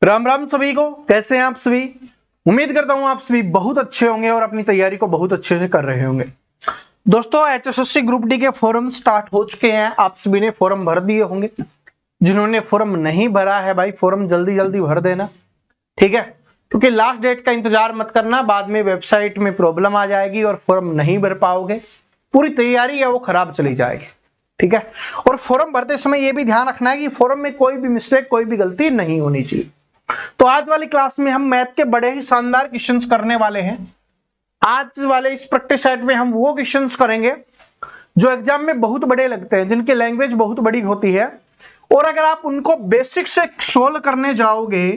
राम राम सभी को। कैसे हैं आप सभी? उम्मीद करता हूं आप सभी बहुत अच्छे होंगे और अपनी तैयारी को बहुत अच्छे से कर रहे होंगे। दोस्तों, एचएसएससी ग्रुप डी के फॉर्म स्टार्ट हो चुके हैं। आप सभी ने फॉर्म भर दिए होंगे। जिन्होंने फॉर्म नहीं भरा है भाई, फॉर्म जल्दी जल्दी भर देना, ठीक है? क्योंकि लास्ट डेट का इंतजार मत करना, बाद में वेबसाइट में प्रॉब्लम आ जाएगी और फॉर्म नहीं भर पाओगे। पूरी तैयारी है वो खराब चली जाएगी, ठीक है? और फॉर्म भरते समय यह भी ध्यान रखना है कि फॉर्म में कोई भी मिस्टेक, कोई भी गलती नहीं होनी चाहिए। तो आज वाली क्लास में हम मैथ के बड़े ही शानदार क्वेश्चंस करने वाले हैं। आज वाले इस प्रैक्टिस सेट में हम वो क्वेश्चंस करेंगे जो एग्जाम में बहुत बड़े लगते हैं, जिनकी लैंग्वेज बहुत बड़ी होती है, और अगर आप उनको बेसिक से सोल्व करने जाओगे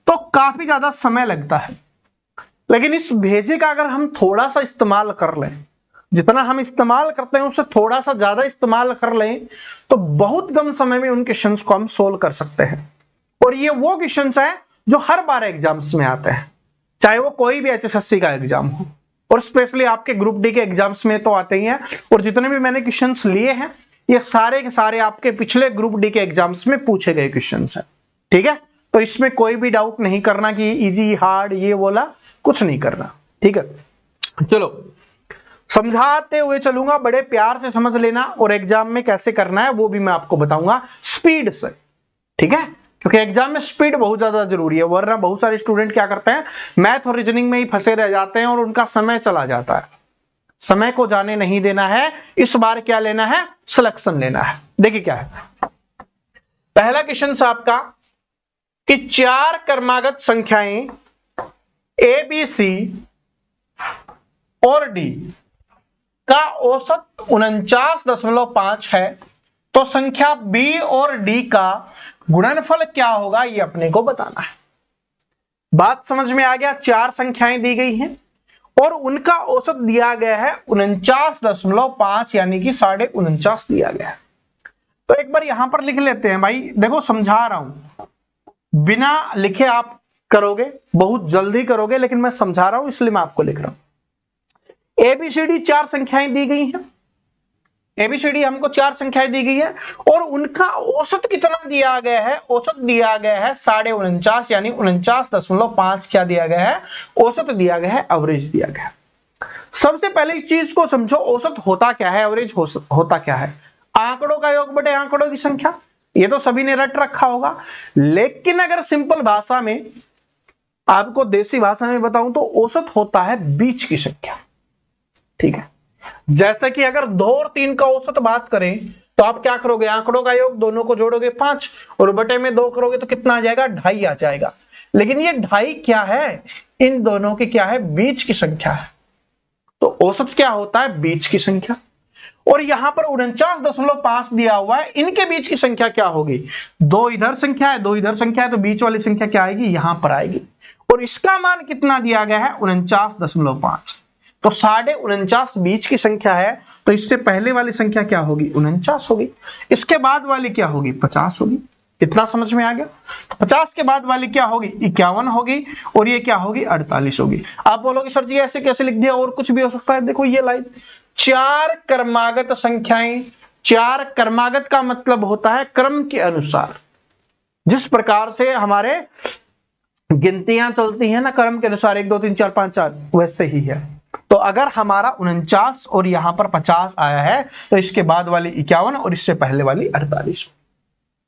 तो काफी ज्यादा समय लगता है। लेकिन इस भेजे का अगर हम थोड़ा सा इस्तेमाल कर लें, जितना हम इस्तेमाल करते हैं उससे थोड़ा सा ज्यादा इस्तेमाल कर लें, तो बहुत कम समय में उन क्वेश्चंस को हम सोल्व कर सकते हैं। और ये वो क्वेश्चंस हैं जो हर बार एग्जाम्स में आते हैं, चाहे वो कोई भी एचएसएससी का एग्जाम हो, और स्पेशली आपके ग्रुप डी के एग्जाम्स में तो आते ही हैं। और जितने भी मैंने क्वेश्चंस लिए हैं, ये सारे के सारे आपके पिछले ग्रुप डी के एग्जाम्स में पूछे गए क्वेश्चंस हैं, ठीक है? तो इसमें कोई भी डाउट नहीं करना कि इजी हार्ड ये बोला, कुछ नहीं करना, ठीक है? चलो समझाते हुए चलूंगा, बड़े प्यार से समझ लेना, और एग्जाम में कैसे करना है वो भी मैं आपको बताऊंगा स्पीड से, ठीक है? क्योंकि एग्जाम में स्पीड बहुत ज्यादा जरूरी है, वरना बहुत सारे स्टूडेंट क्या करते हैं, मैथ और रीजनिंग में ही फंसे रह जाते हैं और उनका समय चला जाता है। समय को जाने नहीं देना है। इस बार क्या लेना है? सिलेक्शन लेना है। देखिए क्या है पहला क्वेश्चन आपका कि 4 क्रमागत संख्याएं ए बी सी और डी का औसत 49.5 है, तो संख्या बी और डी का गुणनफल क्या होगा, ये अपने को बताना है। बात समझ में आ गया? 4 संख्याएं दी गई हैं और उनका औसत दिया गया है 49.5, यानी कि 49.5 दिया गया है। तो एक बार यहां पर लिख लेते हैं भाई। देखो समझा रहा हूं, बिना लिखे आप करोगे, बहुत जल्दी करोगे, लेकिन मैं समझा रहा हूं इसलिए मैं आपको लिख रहा हूं। एबीसीडी 4 संख्याएं दी गई हैं। एबीसीडी हमको 4 संख्याएं दी गई है और उनका औसत कितना दिया गया है? औसत दिया गया है 49.5, यानी 49.5 क्या दिया गया है? औसत दिया गया है, एवरेज दिया गया है। सबसे पहले इस चीज को समझो, औसत होता क्या है, एवरेज होता क्या है? आंकड़ों का योग बटे आंकड़ों की संख्या। ये तो सभी ने रट रखा होगा, लेकिन अगर सिंपल भाषा में, आपको देसी भाषा में बताऊं तो औसत होता है बीच की संख्या, ठीक है? जैसे कि अगर 2 और 3 का औसत बात करें तो आप क्या करोगे? आंकड़ों का योग दोनों को जोड़ोगे 5 और बटे में 2 करोगे तो कितना आ जाएगा? 2.5 आ जाएगा। लेकिन ये 2.5 क्या है? इन दोनों की क्या है? बीच की संख्या है। तो औसत क्या होता है? बीच की संख्या। और यहां पर 49.5 दिया हुआ है, इनके बीच की संख्या क्या होगी? 2 इधर संख्या है, 2 इधर संख्या है, तो बीच वाली संख्या क्या आएगी? यहां पर आएगी। और इसका मान कितना दिया गया है? 49.5। तो 49.5 बीच की संख्या है, तो इससे पहले वाली संख्या क्या होगी? 49 होगी। इसके बाद वाली क्या होगी? 50 होगी। कितना समझ में आ गया? 50 के बाद वाली क्या होगी? 51 होगी। और ये क्या होगी? 48 होगी। आप बोलोगे सर जी ऐसे कैसे लिख दिया, और कुछ भी हो सकता है। देखो ये लाइन, 4 क्रमागत संख्याएं। 4 क्रमागत का मतलब होता है क्रम के अनुसार। जिस प्रकार से हमारे गिनतियां चलती हैं ना, क्रम के अनुसार 1 2 3 4 5 4, वैसे ही है। तो अगर हमारा 49 और यहां पर 50 आया है, तो इसके बाद वाली 51 और इससे पहले वाली 48,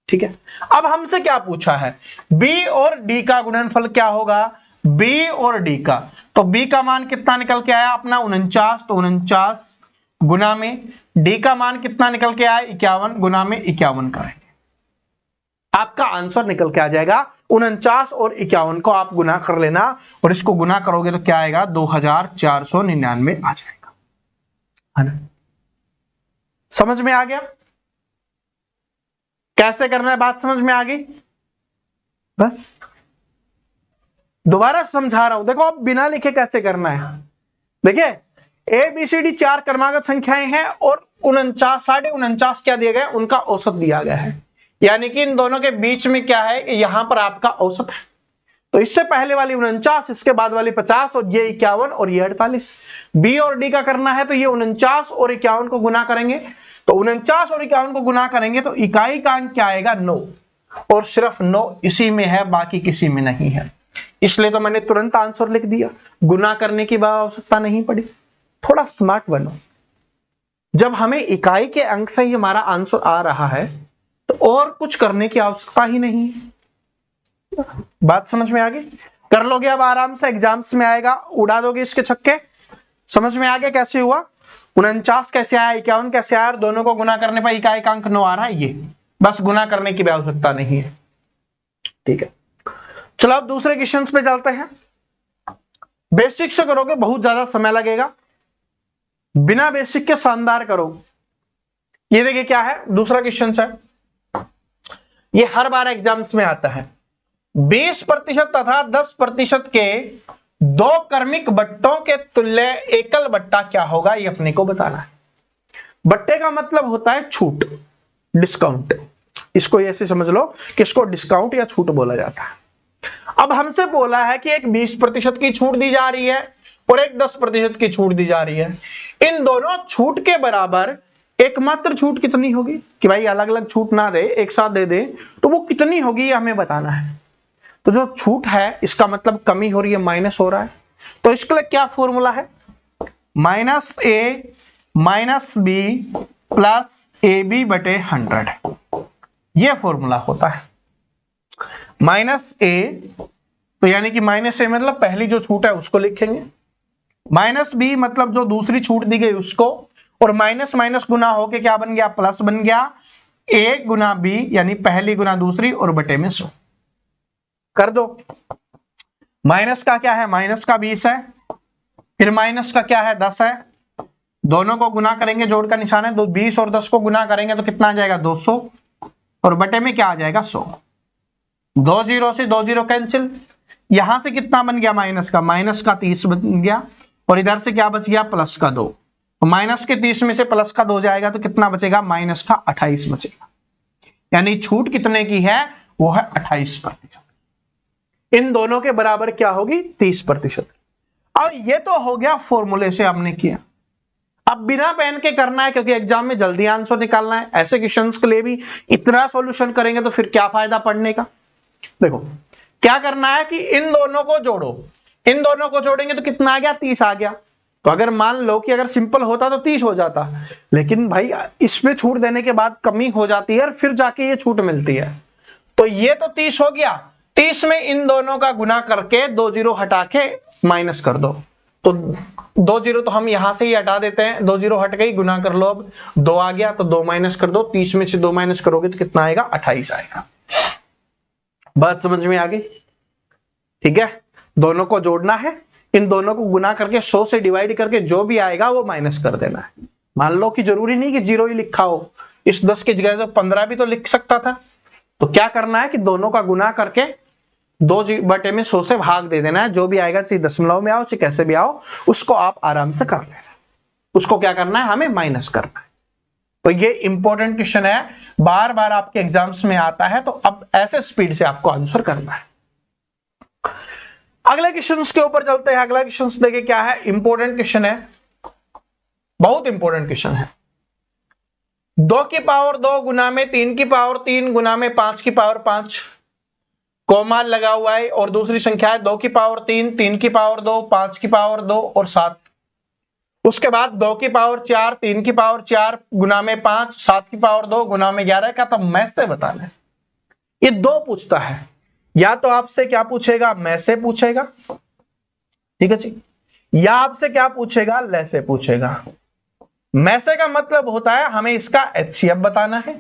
ठीक है? अब हमसे क्या पूछा है? बी और डी का गुणनफल क्या होगा? बी और डी का, तो बी का मान कितना निकल के आया अपना? 49, तो 49 गुना में डी का मान कितना निकल के आया? 51 गुना में 51 करेंगे, आपका आंसर निकल के आ जाएगा 49 और 51 को आप गुना कर लेना, और इसको गुना करोगे तो क्या आएगा? 2499 आ जाएगा, है ना? समझ में आ गया कैसे करना है? बात समझ में आ गई? बस दोबारा समझा रहा हूं। देखो अब बिना लिखे कैसे करना है। देखिए ए बी सी डी 4 क्रमागत संख्याएं हैं और 49 क्या दिया गया? उनका औसत दिया गया है, यानी कि इन दोनों के बीच में क्या है? यहां पर आपका औसत है। तो इससे पहले वाली 49, इसके बाद वाली 50, और ये 51 और ये 48। बी और डी का करना है तो ये 49 और 51 को गुना करेंगे, तो 49 और 51 को गुना करेंगे तो इकाई का अंक क्या आएगा? 9। और सिर्फ 9 इसी में है, बाकी किसी में नहीं है। इसलिए तो मैंने तुरंत आंसर लिख दिया, गुना करने की आवश्यकता नहीं पड़ी। थोड़ा स्मार्ट बनो। जब हमें इकाई के अंक से ही हमारा आंसर आ रहा है तो और कुछ करने की आवश्यकता ही नहीं है। बात समझ में आ गई? कर लोगे अब आराम से, एग्जाम्स में आएगा, उड़ा दोगे इसके छक्के। समझ में आ गया कैसे हुआ? 49 कैसे आया, 51 कैसे आया, दोनों को गुना करने पर इकाई का अंक 9 आ रहा है। ये बस गुना करने की भी आवश्यकता नहीं है। ठीक है, चलो अब दूसरे क्वेश्चन पे चलते हैं। बेसिक से करोगे बहुत ज्यादा समय लगेगा, बिना बेसिक के शानदार करो। ये देखिए क्या है, दूसरा क्वेश्चन है, ये हर बार एग्जाम्स में आता है। 20% तथा 10% के दो क्रमिक बट्टों के तुल्य एकल बट्टा क्या होगा, ये अपने को बताना है। बट्टे का मतलब होता है छूट, डिस्काउंट। इसको ऐसे समझ लो कि इसको डिस्काउंट या छूट बोला जाता है। अब हमसे बोला है कि एक 20% की छूट दी जा रही है और एक 10% की छूट दी जा रही है। इन दोनों छूट के बराबर एकमात्र छूट कितनी होगी, कि भाई अलग अलग छूट ना दे, एक साथ दे दे, तो वो कितनी होगी ये हमें बताना है। तो जो छूट है इसका मतलब कमी हो रही है, माइनस हो रहा है। तो इसके लिए क्या फॉर्मूला है, -a -b प्लस ab/100, ये फॉर्मूला होता है। -a तो यानी कि -a मतलब पहली जो छूट है उसको लिखेंगे, -b मतलब जो दूसरी छूट दी गई उसको, और माइनस माइनस गुना होके क्या बन गया, प्लस बन गया। a गुना b यानी पहली गुना दूसरी और बटे में 100 कर दो। माइनस का क्या है, माइनस का 20 है, फिर माइनस का क्या है 10 है, दोनों को गुना करेंगे, जोड़ का निशान है, तो 20 और 10 को गुना करेंगे तो कितना आ जाएगा 200, और बटे में क्या आ जाएगा 100। 2 0 से 2 0 कैंसिल, यहां से कितना बन गया, माइनस का 30 बन गया, और इधर से क्या बच गया, प्लस का 2। तो माइनस के 30 में से प्लस का 2 जाएगा तो कितना बचेगा, माइनस का 28 बचेगा। यानी छूट कितने की है, वो है 28%। इन दोनों के बराबर क्या होगी, 30%। अब ये तो हो गया फॉर्मूले से हमने किया। अब बिना पेन के करना है क्योंकि एग्जाम में जल्दी आंसर निकालना है। ऐसे क्वेश्चंस के लिए भी इतना सॉल्यूशन करेंगे तो फिर क्या फायदा पढ़ने का। देखो क्या करना है कि इन दोनों को जोड़ो, इन दोनों को जोड़ेंगे तो कितना आ गया, 30 आ गया। तो अगर मान लो कि अगर सिंपल होता तो 30 हो जाता, लेकिन भाई इसमें छूट देने के बाद कमी हो जाती है और फिर जाके ये छूट मिलती है। तो ये तो 30 हो गया, 30 में इन दोनों का गुना करके 2 0 हटा के माइनस कर दो। तो 2 0 तो हम यहां से ही हटा देते हैं, 2 0 हट गई, गुना कर लो। अब 2 आ गया तो 2 माइनस कर दो, 30 में से 2 माइनस करोगे तो कितना आएगा, 28 आएगा। बात समझ में आ गई? ठीक है, दोनों को जोड़ना है, इन दोनों को गुना करके 100 से डिवाइड करके जो भी आएगा वो माइनस कर देना है। मान लो कि जरूरी नहीं कि 0 ही लिखा हो, इस 10 की जगह तो 15 भी तो लिख सकता था। तो क्या करना है कि दोनों का गुना करके 2 बटे में 100 से भाग दे देना है। जो भी आएगा, चाहे दशमलव में आओ चाहे कैसे भी आओ, उसको आप आराम से कर लेना। उसको क्या करना है, हमें माइनस करना है। तो ये इंपॉर्टेंट क्वेश्चन है, बार बार आपके एग्जाम्स में आता है, तो अब ऐसे स्पीड से आपको आंसर करना है। अगले क्वेश्चन के ऊपर चलते हैं। अगला क्वेश्चन देखिए क्या है, इंपॉर्टेंट क्वेश्चन है, बहुत इंपॉर्टेंट क्वेश्चन है। 2 की पावर 2 गुना में 3 की पावर 3 गुना में 5 की पावर 5, कोमा लगा हुआ है, और दूसरी संख्या है 2 की पावर 3 3 की पावर 2 5 की पावर 2 और 7। उसके बाद 2 की पावर 4 3 की पावर 4 गुना में 5 7 की पावर 2 गुना में 11 का तो मैथ से बताना है। ये 2 पूछता है, या तो आपसे क्या पूछेगा, मैथ से पूछेगा, ठीक है जी, या आपसे क्या पूछेगा, ले से पूछेगा। मैथ से का मतलब होता है हमें इसका एचसीएफ बताना है,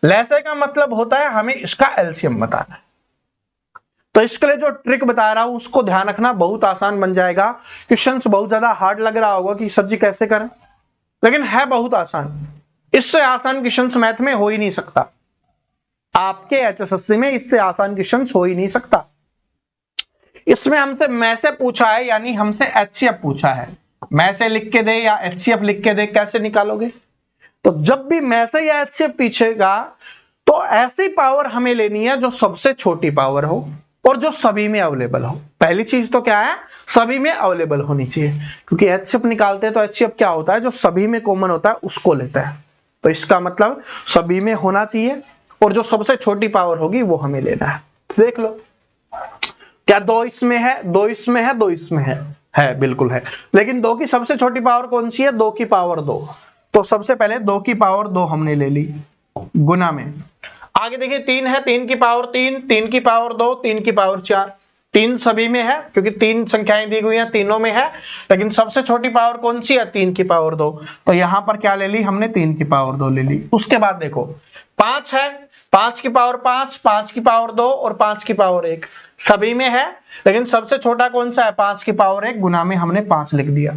ले से का मतलब होता है हमें इसका एलसीएम बताना है। तो इसके लिए जो ट्रिक बता रहा हूं उसको ध्यान रखना, बहुत आसान बन जाएगा। क्वेश्चंस बहुत ज्यादा हार्ड लग रहा होगा कि सर जी कैसे करें, लेकिन है बहुत आसान। इससे आसान क्वेश्चंस मैथ में हो ही नहीं सकता, आपके एचएसएससी में इससे आसान क्वेश्चंस हो ही नहीं सकता। इसमें हमसे मैथ से पूछा है, यानी हमसे एचसीएफ पूछा है। मैथ से लिख के दे या एचसीएफ लिख के दे, कैसे निकालोगे? तो जब भी मैथ से या एचसीएफ पूछेगा तो ऐसी पावर हमें लेनी है जो सबसे छोटी पावर हो और जो सभी में अवेलेबल हो। पहली चीज तो क्या है, सभी में अवेलेबल होनी चाहिए, क्योंकि एचसीएफ निकालते हैं तो एचसीएफ क्या होता है, जो सभी में कॉमन होता है उसको लेता है। तो इसका मतलब सभी में होना चाहिए और जो सबसे छोटी पावर होगी वो हमें लेना है। देख लो, क्या 2 इसमें है, 2 इसमें है, 2 इसमें है बिल्कुल है। लेकिन 2 की सबसे छोटी पावर कौन सी है? 2 की पावर 2। तो सबसे पहले 2 की पावर 2 हमने ले ली गुना में। आगे देखिए 3 है, 3 की पावर 3, 3 की पावर 2, 3 की पावर 4। 3 सभी में है क्योंकि 3 संख्याएं दी हुई हैं, तीनों में है। लेकिन सबसे छोटी पावर कौन सी है? 3 की पावर 2। तो यहां पर क्या ले ली हमने? 3 की पावर 2 ले ली। उसके बाद देखो 5 है, 5 की पावर 5, 5 की पावर 2 और 5 की पावर 1 सभी में है। लेकिन सबसे छोटा कौन सा है? 5 की पावर 1 गुना में हमने 5 लिख दिया।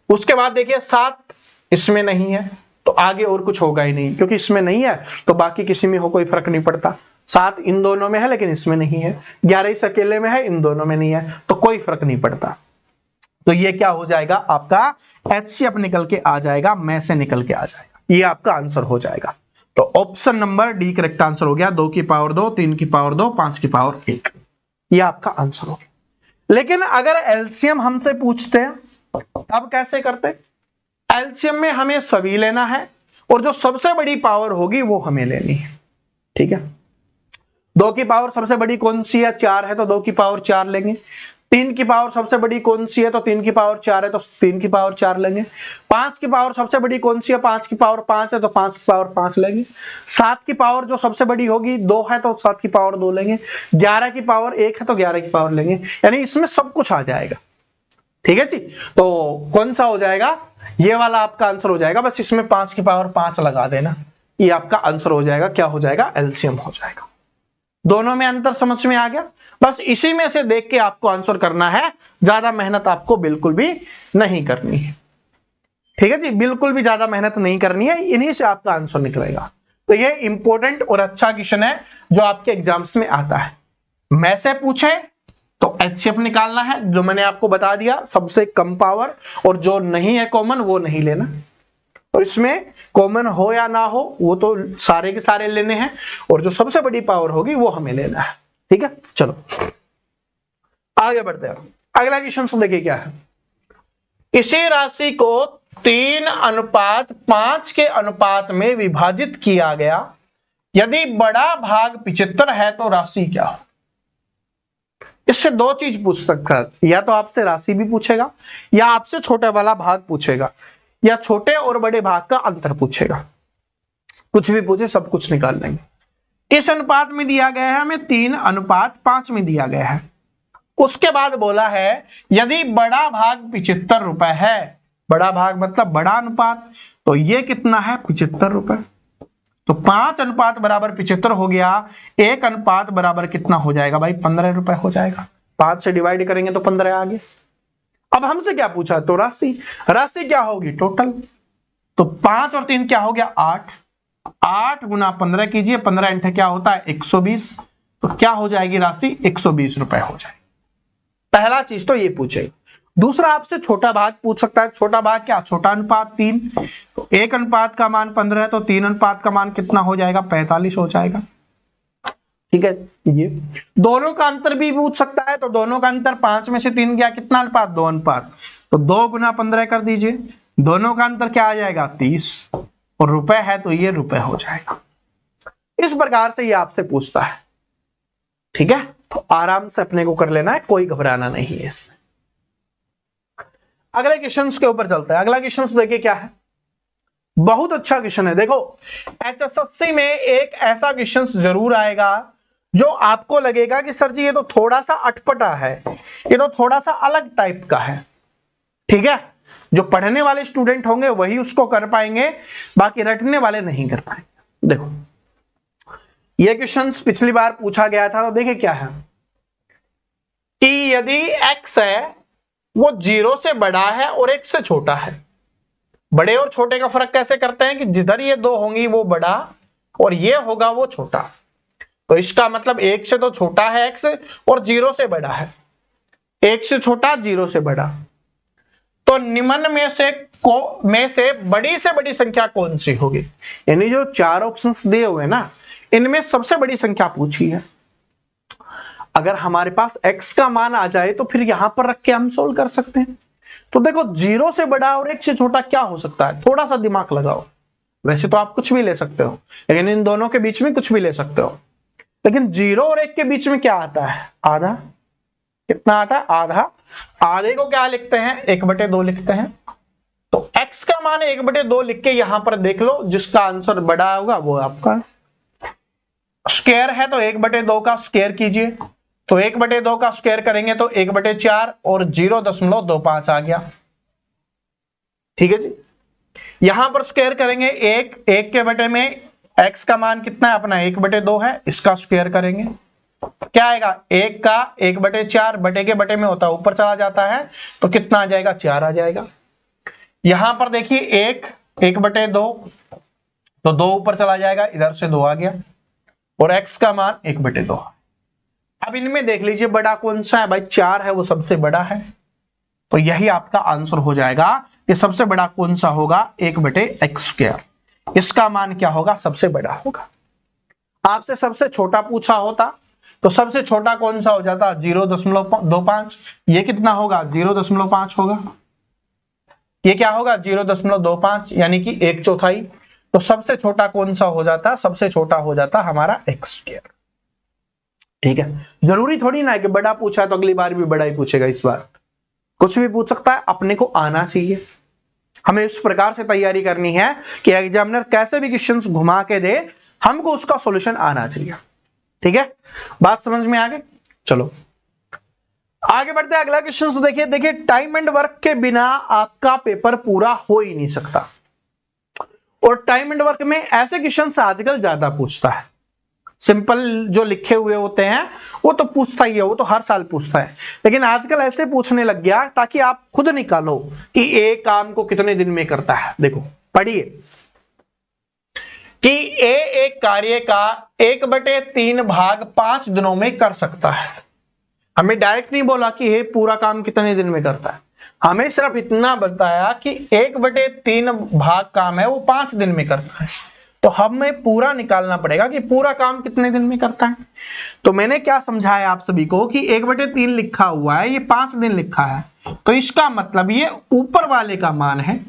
उसके बाद देखिए 7 इसमें नहीं है, तो आगे और कुछ होगा ही नहीं, क्योंकि इसमें नहीं है तो बाकी किसी में हो कोई फर्क नहीं पड़ता। 7 इन दोनों में है लेकिन इसमें नहीं है, 11 इस अकेले में है, इन दोनों में नहीं है, तो कोई फर्क नहीं पड़ता। तो ये क्या हो जाएगा? आपका HCF निकल के आ जाएगा, में से निकल के आ जाएगा। ये आपका आंसर हो जाएगा। तो option number D correct answer हो गया। 2 की पावर 2, 3 की पावर 2, 5 की पावर 1, ये आपका आंसर हो गया। लेकिन अगर एलसीएम हमसे पूछते हैं तब कैसे करते? एलसीएम में हमें सभी लेना है और जो सबसे बड़ी पावर होगी वो हमें लेनी है। ठीक है, 2 की पावर सबसे बड़ी कौन सी है? 4 है, तो 2 की पावर 4 लेंगे। 3 की पावर सबसे बड़ी कौन सी है? तो 3 की पावर 4 है, तो 3 की पावर 4 लेंगे। 5 की पावर सबसे बड़ी कौन सी है? 5 की पावर 5 है, तो 5 की पावर 5 लेंगे। 7 की पावर जो सबसे बड़ी होगी 2 है, तो 7 की पावर 2 लेंगे। 11 की पावर 1 है, तो 11 की पावर लेंगे। यानी इसमें सब कुछ आ जाएगा। ठीक है जी, तो कौन सा हो जाएगा? ये वाला आपका आंसर हो जाएगा। बस इसमें 5 की पावर 5 लगा देना, ये आपका आंसर हो जाएगा। क्या हो जाएगा? एलसीएम हो जाएगा। दोनों में अंतर समझ में आ गया? बस इसी में से देख के आपको आंसर करना है, ज्यादा मेहनत आपको बिल्कुल भी नहीं करनी है। ठीक है जी, बिल्कुल भी ज्यादा मेहनत नहीं करनी है, इन्हीं से आपका आंसर निकलेगा। तो ये इंपॉर्टेंट और अच्छा क्वेश्चन है जो आपके एग्जाम्स में आता है। में से पूछे तो एचसीएफ निकालना है, जो मैंने आपको बता दिया, सबसे कम पावर, और जो नहीं है कॉमन वो नहीं लेना। और इसमें कॉमन हो या ना हो वो तो सारे के सारे लेने हैं, और जो सबसे बड़ी पावर होगी वो हमें लेना है। ठीक है, चलो आगे बढ़ते हैं। अगला क्वेश्चन देखिए क्या है। इसी राशि को 3:5 के अनुपात में विभाजित किया गया, यदि बड़ा भाग 75 है तो राशि क्या हो? इससे दो चीज पूछ सकता है, या तो आपसे राशि भी पूछेगा या आपसे छोटे वाला भाग पूछेगा, या छोटे और बड़े भाग का अंतर पूछेगा। कुछ भी पूछे सब कुछ निकाल लेंगे। इस अनुपात में दिया गया है हमें 3:5 में दिया गया है। उसके बाद बोला है यदि बड़ा भाग 75 रुपए है, बड़ा भाग मतलब बड़ा अनुपात, तो ये कितना है? 75 रुपए। तो 5 अनुपात बराबर 75 हो गया, 1 अनुपात बराबर कितना हो जाएगा भाई? 15 रुपए हो जाएगा। 5 से डिवाइड करेंगे तो 15 आ गया। अब हमसे क्या पूछा? तो राशि। राशि क्या होगी? टोटल। तो 5 और 3 क्या हो गया? 8। 8 गुना 15 कीजिए, 15 इंटू क्या होता है? 120। तो क्या हो जाएगी राशि? 120 रुपए हो जाएगी। पहला चीज तो ये पूछेगा। दूसरा आपसे छोटा भाग पूछ सकता है। छोटा भाग क्या? छोटा अनुपात 3। तो 1 अनुपात का मान 15 है, तो 3 अनुपात का मान कितना हो जाएगा? 45 हो जाएगा। ठीक है, ये दोनों का अंतर भी पूछ सकता है। तो दोनों का अंतर 5 में से 3 गया, कितना अनुपात? 2 अनुपात। तो 2 गुना 15 कर दीजिए, दोनों का अंतर क्या आ जाएगा? 30। और रुपए है तो ये रुपए हो जाएगा। इस प्रकार से ये आपसे पूछता है। ठीक है, तो आराम से अपने को कर लेना है, कोई घबराना नहीं है इसमें। अगले क्वेश्चन के ऊपर चलते हैं। अगला क्वेश्चन देखिए क्या है। बहुत अच्छा क्वेश्चन है। देखो HSSC में एक ऐसा क्वेश्चन जरूर आएगा जो आपको लगेगा कि सर जी ये तो थोड़ा सा अटपटा है, ये तो थोड़ा सा अलग टाइप का है। ठीक है, जो पढ़ने वाले स्टूडेंट होंगे वही उसको कर पाएंगे, बाकी रटने वाले नहीं कर पाएंगे। देखो ये क्वेश्चन पिछली बार पूछा गया था। तो देखिए क्या है कि यदि x है वो 0 से बड़ा है और 1 से छोटा है। बड़े और छोटे का फर्क कैसे करते हैं कि जिधर ये 2 होंगी वो बड़ा और ये होगा वो छोटा। तो इसका मतलब 1 से तो छोटा है x और 0 से बड़ा है। 1 से छोटा 0 से बड़ा। तो निम्न में से बड़ी से बड़ी संख्या कौन सी होगी? यानी जो 4 ऑप्शंस दिए हुए ना, इनमें सबसे बड़ी संख्या पूछी है। अगर हमारे पास x का मान आ जाए तो फिर यहां पर रख के हम सोल्व कर सकते हैं। तो देखो 0 से बड़ा और 1 से छोटा क्या हो सकता है? थोड़ा सा दिमाग लगाओ। वैसे तो आप कुछ भी ले सकते हो, लेकिन इन दोनों के बीच में कुछ भी ले सकते हो। लेकिन 0 और 1 के बीच में क्या आता है? आधा। कितना आता है? आधा। आधे को क्या लिखते हैं? 1/2 लिखते हैं। तो x का मान 1/2 लिख के यहां पर देख लो, जिसका आंसर बड़ा होगा वो आपका। स्क्वायर है तो 1/2 का स्क्वायर कीजिए, तो 1/2 का स्क्वायर करेंगे तो 1/4 और 0.25 आ गया। ठीक है जी। यहां पर स्क्वायर करेंगे 1 के बटे में x का मान कितना है अपना? 1/2 है, इसका स्क्वायर करेंगे क्या आएगा? 1 का 1/4 बटे के बटे में होता है, ऊपर चला जाता है तो कितना आ जाएगा? 4 आ जाएगा। यहां पर देखिए 1/2 तो 2 ऊपर चला जाएगा, इधर से 2 आ गया और x का मान 1/2। अब इनमें देख लीजिए बड़ा कौन सा है भाई? 4 है, वो सबसे बड़ा है, तो यही आपका आंसर हो जाएगा कि सबसे बड़ा कौन सा होगा? 1/x²। इसका मान क्या होगा? सबसे बड़ा होगा। आपसे सबसे छोटा पूछा होता तो सबसे छोटा कौन सा हो जाता? 0.25। ये कितना होगा? 0.5 होगा। ये क्या होगा? 0.25 यानी कि 1/4। तो सबसे छोटा कौन सा हो जाता? सबसे छोटा हो जाता हमारा x²। ठीक है, जरूरी थोड़ी ना है कि बड़ा पूछा तो अगली बार भी बड़ा ही पूछेगा। इस बार कुछ भी पूछ सकता है, अपने को आना चाहिए। हमें इस प्रकार से तैयारी करनी है कि एग्जामिनर कैसे भी क्वेश्चंस घुमा के दे, हमको उसका सॉल्यूशन आना चाहिए। ठीक है, बात समझ में आ गई? चलो आगे बढ़ते हैं। अगला क्वेश्चन देखिए टाइम एंड वर्क के बिना आपका पेपर पूरा हो ही नहीं सकता। और टाइम एंड वर्क में ऐसे क्वेश्चंस आजकल ज्यादा पूछता है। सिंपल जो लिखे हुए होते हैं वो तो पूछता ही है, वो तो हर साल पूछता है, लेकिन आजकल ऐसे पूछने लग गया ताकि आप खुद निकालो कि एक काम को कितने दिन में करता है। देखो पढ़िए कि ए एक कार्य का 1/3 भाग 5 दिनों में कर सकता है। हमें डायरेक्ट नहीं बोला कि ये पूरा काम कितने दिन में करता है, हमें सिर्फ इतना बताया कि 1/3 भाग काम है वो 5 दिन में करता है। तो हमें पूरा निकालना पड़ेगा कि पूरा काम कितने दिन में करता है। तो मैंने क्या समझाया आप सभी को कि 1/3 लिखा हुआ है, ये 5 दिन लिखा है, तो इसका मतलब ये ऊपर वाले का मान है,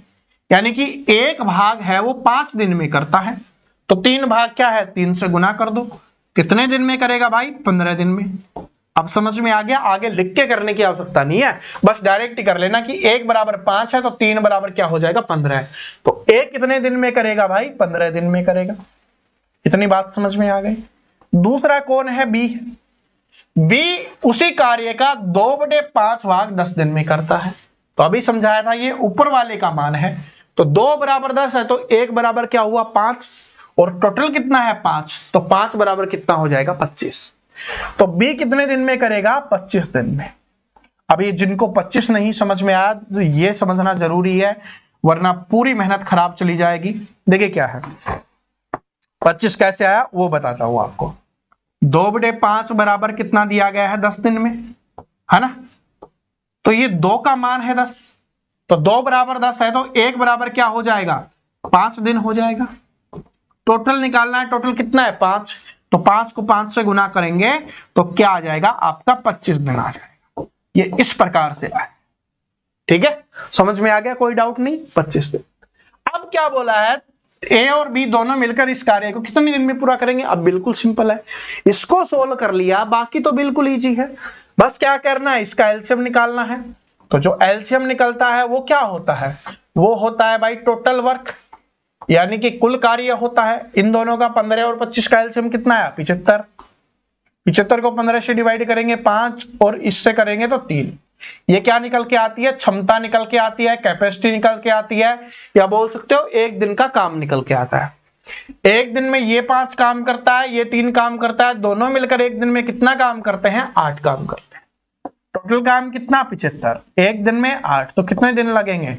यानी कि 1 भाग है वो 5 दिन में करता है। तो 3 भाग क्या है? 3 से गुना कर दो। कितने दिन में करेगा भाई? 15 दिन में। अब समझ में आ गया? आगे लिख के करने की आवश्यकता नहीं है, बस डायरेक्ट ही कर लेना कि 1 बराबर 5 है तो 3 बराबर क्या हो जाएगा? 15 है। तो 1 कितने दिन में करेगा भाई? 15 दिन में करेगा। इतनी बात समझ में आ गई। दूसरा कौन है? बी। बी उसी कार्य का 2/5 भाग 10 दिन में करता है। तो अभी समझाया था, ये ऊपर वाले का मान है, तो 2 बराबर 10 है तो 1 बराबर क्या हुआ? 5, और टोटल कितना है? 5, तो 5 बराबर कितना हो जाएगा? 25। तो बी कितने दिन में करेगा? 25 दिन में। अभी जिनको 25 नहीं समझ में आया तो ये समझना जरूरी है, वरना पूरी मेहनत खराब चली जाएगी। देखिए क्या है 25 कैसे आया वो बताता हूं आपको। 2/5 बराबर कितना दिया गया है? 10 दिन में, है ना? तो ये 2 का मान है 10, तो 2 बराबर 10 है तो 1 बराबर क्या हो जाएगा? 5 दिन हो जाएगा। टोटल निकालना है, टोटल कितना है? 5, तो 5 को 5 से गुना करेंगे तो क्या आ जाएगा? आपका 25 दिन आ जाएगा। ये इस प्रकार से आए। ठीक है, समझ में आ गया? कोई डाउट नहीं? 25 दिन। अब क्या बोला है? ए और बी दोनों मिलकर इस कार्य को कितने दिन में पूरा करेंगे? अब बिल्कुल सिंपल है, इसको सोल्व कर लिया, बाकी तो बिल्कुल इजी है। बस क्या करना है? इसका एलसीएम निकालना है। तो जो एलसीएम निकलता है वो क्या होता है? वो होता है भाई टोटल वर्क, यानी कि कुल कार्य होता है। इन दोनों का 15 और 25 का एलसीएम कितना है? 75। 75 को 15 से डिवाइड करेंगे 5 और इससे करेंगे तो 3। ये क्या निकल के आती है? क्षमता निकल के आती है, कैपेसिटी निकल के आती है, या बोल सकते हो एक दिन का काम निकल के आता है। एक दिन में ये 5 काम करता है, ये 3 काम करता है, दोनों मिलकर एक दिन में कितना काम करते हैं? 8 काम करते हैं। टोटल काम कितना? 75। एक दिन में 8, तो कितने दिन लगेंगे?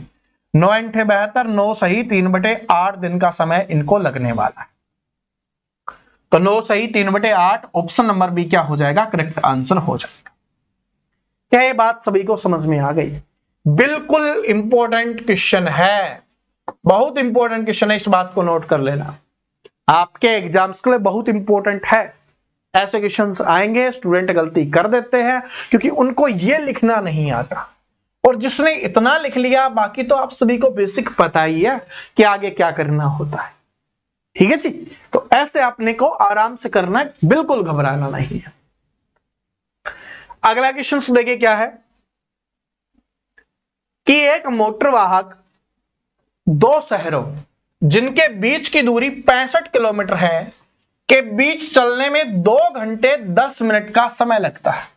9 × 72, 9 सही 3/8 दिन का समय इनको लगने वाला है। तो 9 सही 3/8, ऑप्शन नंबर बी क्या हो जाएगा? करेक्ट आंसर हो जाएगा। क्या ये बात सभी को समझ में आ गई? बिल्कुल इंपॉर्टेंट क्वेश्चन है, बहुत इंपॉर्टेंट क्वेश्चन है, इस बात को नोट कर लेना। आपके एग्जाम्स के लिए बहुत इंपॉर्टेंट है। ऐसे क्वेश्चंस आएंगे, स्टूडेंट गलती कर देते हैं क्योंकि उनको ये लिखना नहीं आता, और जिसने इतना लिख लिया बाकी तो आप सभी को बेसिक पता ही है कि आगे क्या करना होता है। ठीक है जी। तो ऐसे अपने को आराम से करना है, बिल्कुल घबराना नहीं है। अगला क्वेश्चन देखिए क्या है कि एक मोटर वाहक दो शहरों जिनके बीच की दूरी 65 किलोमीटर है के बीच चलने में 2 घंटे 10 मिनट का समय लगता है।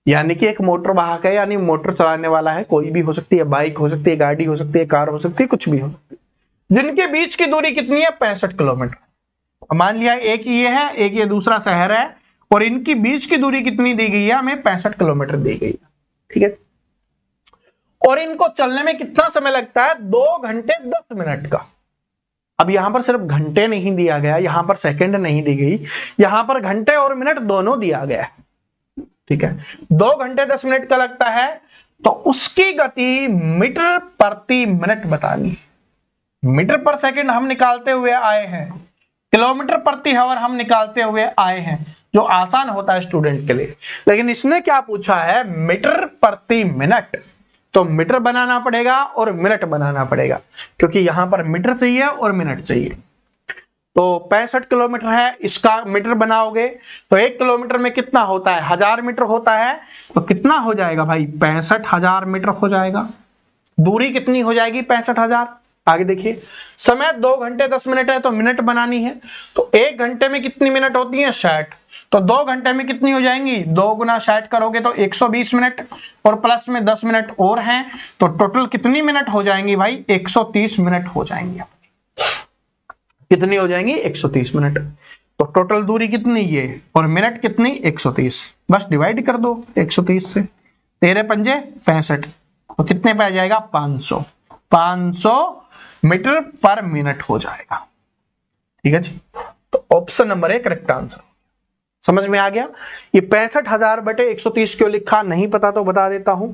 यानी कि एक मोटर वाहक है, यानी मोटर चलाने वाला है, कोई भी हो सकती है, बाइक हो सकती है, गाड़ी हो सकती है, कार हो सकती है, कुछ भी हो सकती है, जिनके बीच की दूरी कितनी है 65 किलोमीटर। मान लिया एक ये है, एक ये दूसरा शहर है, और इनकी बीच की दूरी कितनी दी गई है, हमें 65 किलोमीटर दी गई है। ठीक है, और इनको चलने में कितना समय लगता है 2 घंटे 10 मिनट का। अब यहां पर सिर्फ घंटे नहीं दिया गया, यहां पर सेकंड नहीं दी गई, यहां पर घंटे और मिनट दोनों दिया गया है। ठीक है, 2 घंटे 10 मिनट का लगता है, तो उसकी गति मीटर प्रति मिनट बतानी। मीटर पर सेकंड हम निकालते हुए आए हैं, किलोमीटर प्रति आवर हम निकालते हुए आए हैं, जो आसान होता है स्टूडेंट के लिए। लेकिन इसने क्या पूछा है, मीटर प्रति मिनट, तो मीटर बनाना पड़ेगा और मिनट बनाना पड़ेगा, क्योंकि यहां पर मीटर चाहिए और मिनट चाहिए। तो 65 किलोमीटर है, इसका मीटर बनाओगे तो 1 किलोमीटर में कितना होता है, 1000 मीटर होता है, तो कितना हो जाएगा भाई 65,000 मीटर हो जाएगा। दूरी कितनी हो जाएगी 65,000। आगे देखिए, समय 2 घंटे 10 मिनट है, तो मिनट बनानी है, तो 1 घंटे में कितनी मिनट होती है 60, तो 2 घंटे में कितनी हो जाएंगी, 2 गुना 60 करोगे तो 120 मिनट, और प्लस में 10 मिनट और हैं, तो टोटल कितनी मिनट हो जाएंगी भाई 130 मिनट हो जाएंगी। कितनी हो जाएंगी 130 मिनट। तो टोटल दूरी कितनी ये, और मिनट कितनी 130, बस डिवाइड कर दो 130 से, 13 पंजे 65, तो कितने पे आ जाएगा 500 मीटर पर मिनट हो जाएगा। ठीक है जी, तो ऑप्शन नंबर 1 करेक्ट आंसर। समझ में आ गया। ये 65,000 बटे 130 क्यों लिखा नहीं पता तो बता देता हूं।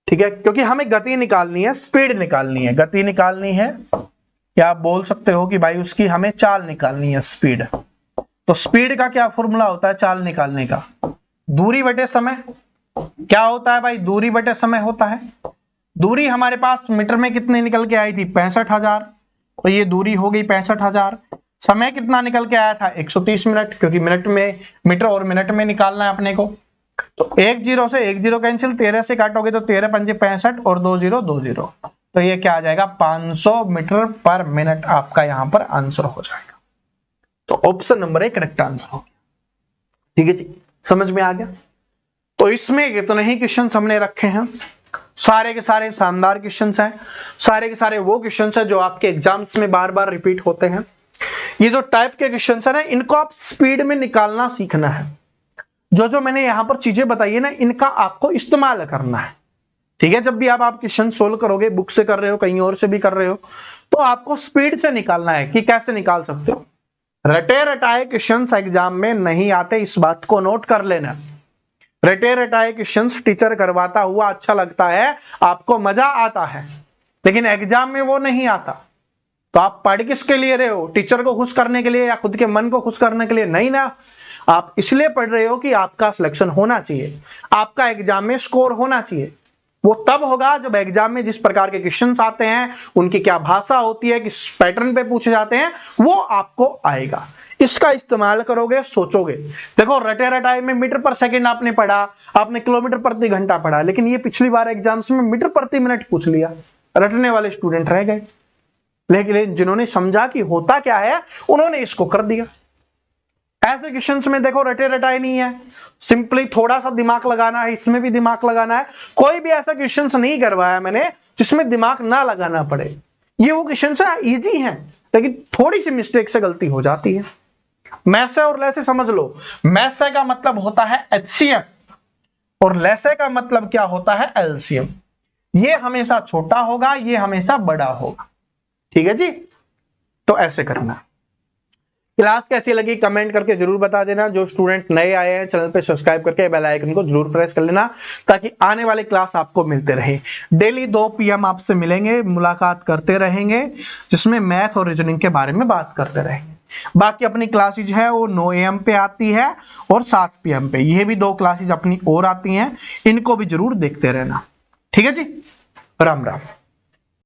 ठीक है, क्योंकि हमें गति निकालनी है, स्पीड निकालनी है, गति निकालनी है, या आप बोल सकते हो कि भाई उसकी हमें चाल निकालनी है, स्पीड। तो स्पीड का क्या फॉर्मूला होता है चाल निकालने का, दूरी बटे समय। क्या होता है भाई, दूरी बटे समय होता है। दूरी हमारे पास मीटर में कितनी निकल के आई थी 65,000, तो ये दूरी हो गई 65,000। समय कितना निकल के आया था 130 मिनट, क्योंकि मिनट में, मीटर और मिनट में निकालना है अपने को। तो 1 0 से 1 0 कैंसिल, 13 से काटोगे तो 13 पंजे 65 और 2 0 2 0, तो ये क्या आ जाएगा 500 मीटर पर मिनट आपका यहां पर आंसर हो जाएगा। तो ऑप्शन नंबर 1 करेक्ट आंसर हो गया। ठीक है जी, समझ में आ गया। तो इसमें कितने ही क्वेश्चन हमने रखे हैं, सारे के सारे शानदार क्वेश्चंस हैं, सारे के सारे वो क्वेश्चंस हैं जो आपके एग्जाम्स में बार बार रिपीट होते हैं। ये जो टाइप के क्वेश्चंस हैं ना, इनको आप स्पीड में निकालना सीखना है। जो जो मैंने यहां पर चीजें बताई है ना, इनका आपको इस्तेमाल करना है। ठीक है, जब भी आप क्वेश्चन सोल्व करोगे, बुक से कर रहे हो, कहीं और से भी कर रहे हो, तो आपको स्पीड से निकालना है कि कैसे निकाल सकते हो। रटे रटाए क्वेश्चंस एग्जाम में नहीं आते, इस बात को नोट कर लेना। रटे रटाए क्वेश्चंस टीचर करवाता हुआ अच्छा लगता है, आपको मजा आता है, लेकिन एग्जाम में वो नहीं आता। तो आप पढ़ किसके लिए रहे हो, टीचर को खुश करने के लिए या खुद के मन को खुश करने के लिए? नहीं ना, आप इसलिए पढ़ रहे हो कि आपका सिलेक्शन होना चाहिए, आपका एग्जाम में स्कोर होना चाहिए। वो तब होगा जब एग्जाम में जिस प्रकार के क्वेश्चंस आते हैं, उनकी क्या भाषा होती है, किस पैटर्न पे पूछे जाते हैं, वो आपको आएगा। इसका इस्तेमाल करोगे, सोचोगे। देखो, रटे रटाई में मीटर पर सेकंड आपने पढ़ा, आपने किलोमीटर प्रति घंटा पढ़ा, लेकिन ये पिछली बार एग्जाम्स में मीटर प्रति मिनट पूछ लिया, रटने वाले स्टूडेंट रह गए। लेकिन जिन्होंने समझा कि होता क्या है, उन्होंने इसको कर दिया। ऐसे क्वेश्चंस में देखो रटे रटाई नहीं है, सिंपली थोड़ा सा दिमाग लगाना है, इसमें भी दिमाग लगाना है। कोई भी ऐसा क्वेश्चंस नहीं करवाया मैंने जिसमें दिमाग ना लगाना पड़े। ये वो क्वेश्चंस है इजी हैं, लेकिन थोड़ी सी मिस्टेक से गलती हो जाती है। मैसे और लैसे समझ लो, मैसे का मतलब होता है HCF और लैसे का मतलब क्या होता है LCM। ये हमेशा छोटा होगा, ये हमेशा बड़ा होगा। ठीक है जी, तो ऐसे करना। क्लास कैसी लगी कमेंट करके जरूर बता देना। जो स्टूडेंट नए आए हैं चैनल पे सब्सक्राइब करके बेल आइकन को जरूर प्रेस कर लेना, ताकि आने वाले क्लास आपको मिलते रहे। डेली 2 PM आपसे मिलेंगे, मुलाकात करते रहेंगे, जिसमें मैथ और रीजनिंग के बारे में बात करते रहेंगे। बाकी अपनी क्लासेज है वो 9 AM पे आती है और 7 PM पे, ये भी 2 क्लासेज अपनी और आती हैं, इनको भी जरूर देखते रहना। ठीक है जी, राम राम।